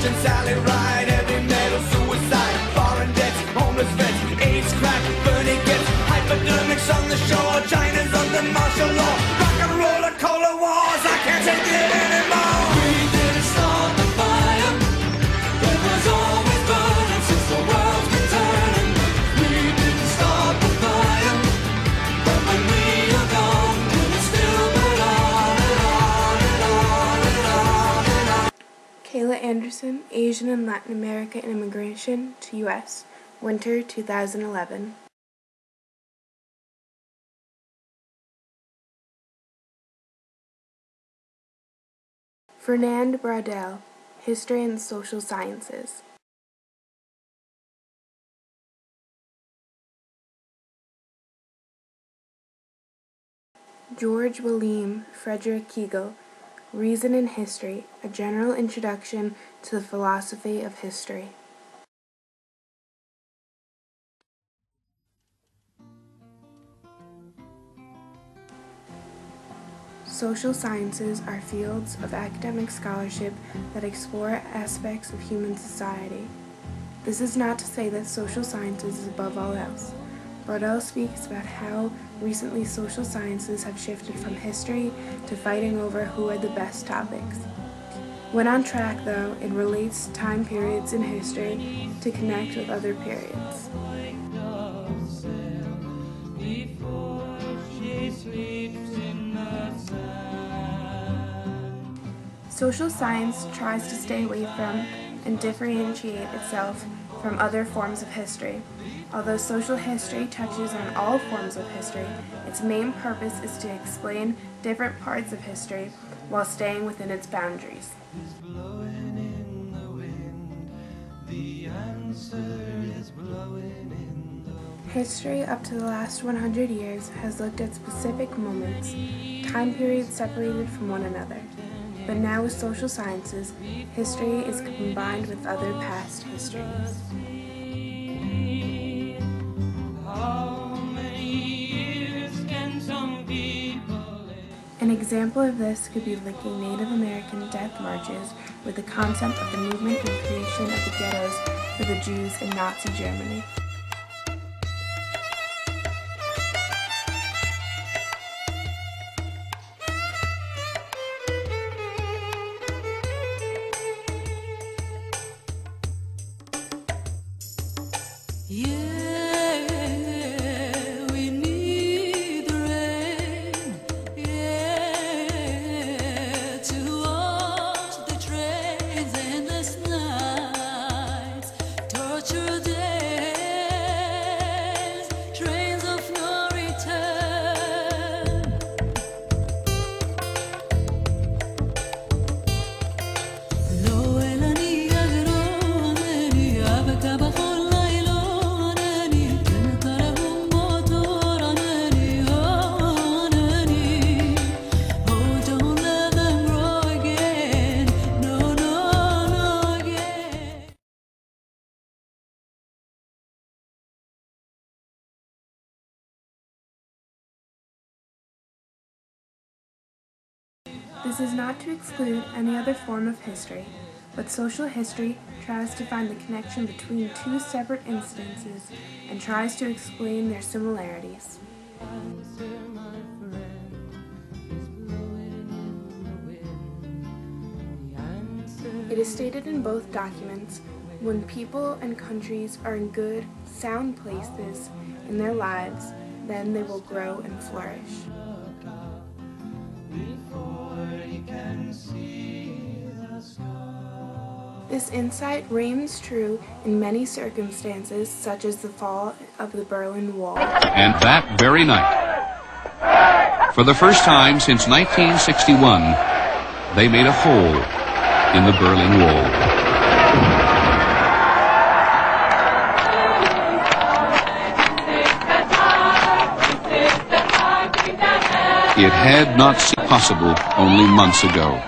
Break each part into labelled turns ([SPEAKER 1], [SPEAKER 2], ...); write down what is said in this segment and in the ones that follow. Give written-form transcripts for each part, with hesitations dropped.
[SPEAKER 1] Operation Sally Ride, heavy metal suicide, foreign debts, homeless vets, AIDS, crack, burning gets, hypodermics on the shore, China's under martial law, rock and roller, cola wars, I can't take it anymore. We didn't start the fire, it was always burning since the world's been turning. We didn't start the fire, but when we are gone, will it still burn on and on and on and on and on?
[SPEAKER 2] Kayla Anderson, Asian and Latin American Immigration to U.S., Winter 2011. Fernand Braudel, History and Social Sciences. George William Frederick Kegel, Reason in History, A General Introduction to the Philosophy of History. Social sciences are fields of academic scholarship that explore aspects of human society. This is not to say that social sciences is above all else. Braudel speaks about how recently social sciences have shifted from history to fighting over who are the best topics. When on track, though, it relates time periods in history to connect with other periods. Social science tries to stay away from and differentiate itself from other forms of history. Although social history touches on all forms of history, its main purpose is to explain different parts of history while staying within its boundaries. History up to the last 100 years has looked at specific moments, time periods separated from one another. But now with social sciences, history is combined with other past histories. An example of this could be linking Native American death marches with the concept of the movement and creation of the ghettos for the Jews in Nazi Germany. This is not to exclude any other form of history, but social history tries to find the connection between two separate instances and tries to explain their similarities. It is stated in both documents, when people and countries are in good, sound places in their lives, then they will grow and flourish. This insight reigns true in many circumstances, such as the fall of the Berlin Wall.
[SPEAKER 3] And that very night, for the first time since 1961, they made a hole in the Berlin Wall. It had not seemed possible only months ago.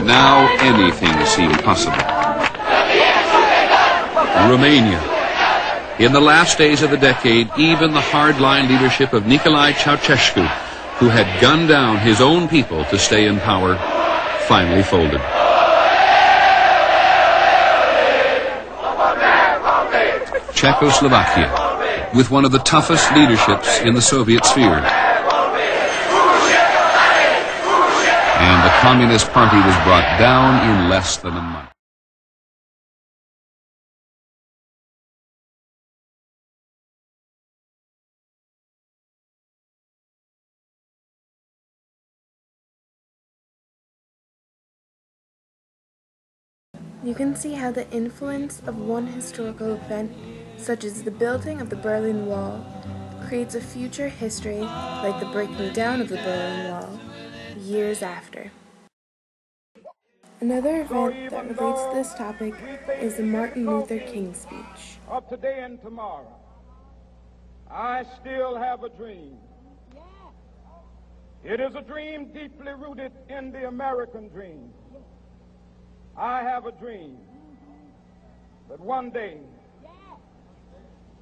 [SPEAKER 3] Now anything seemed possible. Romania, In the last days of the decade, even the hardline leadership of Nicolae Ceausescu, who had gunned down his own people to stay in power, finally folded. Czechoslovakia, with one of the toughest leaderships in the Soviet sphere. And the Communist Party was brought down in less than a month.
[SPEAKER 2] You can see how the influence of one historical event, such as the building of the Berlin Wall, creates a future history like the breaking down of the Berlin Wall years after. Another event that relates to this topic is the Martin Luther King speech.
[SPEAKER 4] Of today and tomorrow, I still have a dream. It is a dream deeply rooted in the American dream. I have a dream that one day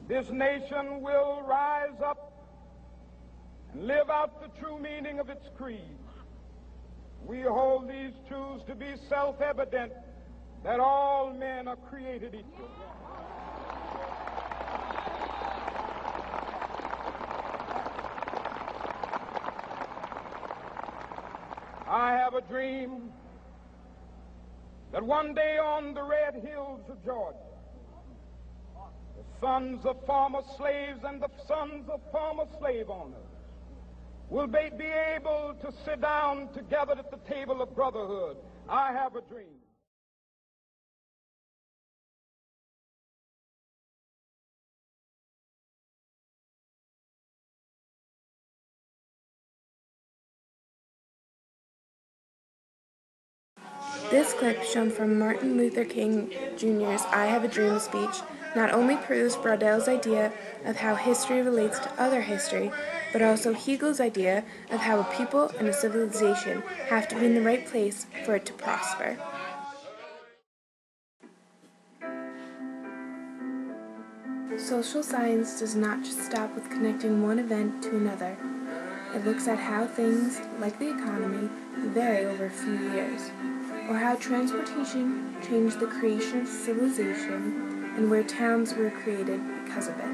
[SPEAKER 4] this nation will rise up and live out the true meaning of its creed. We hold these truths to be self-evident, that all men are created equal. I have a dream that one day on the red hills of Georgia, the sons of former slaves and the sons of former slave owners will be able to sit down together at the table of brotherhood. I have a dream.
[SPEAKER 2] This clip shown from Martin Luther King Jr.'s I Have a Dream speech not only proves Braudele's idea of how history relates to other history, but also Hegel's idea of how a people and a civilization have to be in the right place for it to prosper. Social science does not just stop with connecting one event to another. It looks at how things, like the economy, vary over a few years, or how transportation changed the creation of civilization, and where towns were created because of it.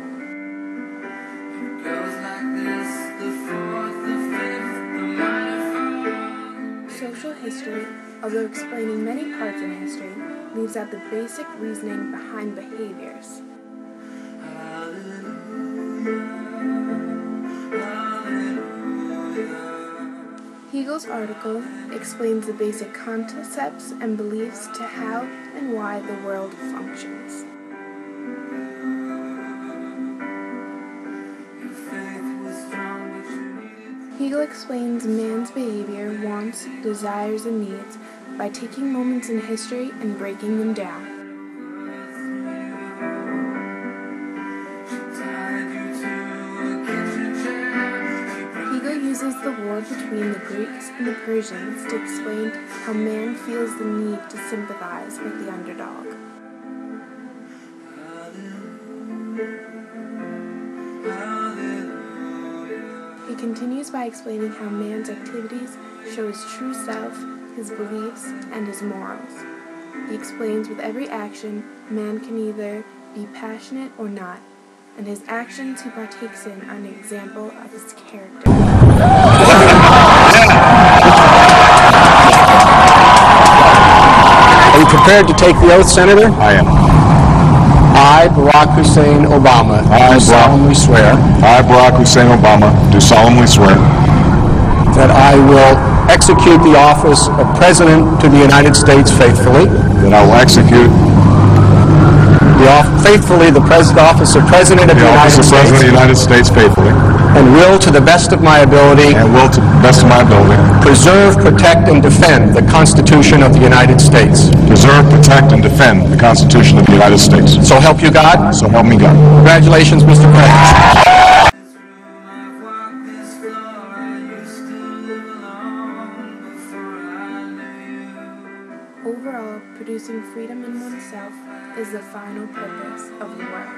[SPEAKER 2] Social history, although explaining many parts in history, leaves out the basic reasoning behind behaviors. Hegel's article explains the basic concepts and beliefs to how and why the world functions. Hegel explains man's behavior, wants, desires, and needs by taking moments in history and breaking them down. Uses the war between the Greeks and the Persians to explain how man feels the need to sympathize with the underdog. He continues by explaining how man's activities show his true self, his beliefs, and his morals. He explains with every action, man can either be passionate or not, and his actions he partakes in are an example of his character.
[SPEAKER 5] Are you prepared to take the oath, Senator?
[SPEAKER 6] I am.
[SPEAKER 5] I, Barack Hussein Obama, do solemnly swear.
[SPEAKER 6] I, Barack Hussein Obama, do solemnly swear
[SPEAKER 5] that I will execute the office of President to the United States faithfully.
[SPEAKER 6] That I will execute
[SPEAKER 5] faithfully the office of President of the
[SPEAKER 6] United States faithfully.
[SPEAKER 5] And will, to the best of my ability, preserve, protect, and defend the Constitution of the United States.
[SPEAKER 6] Preserve, protect, and defend the Constitution of the United States.
[SPEAKER 5] So help you God.
[SPEAKER 6] So help me God.
[SPEAKER 5] Congratulations, Mr. President.
[SPEAKER 2] Overall, producing freedom in oneself is the final purpose of the world.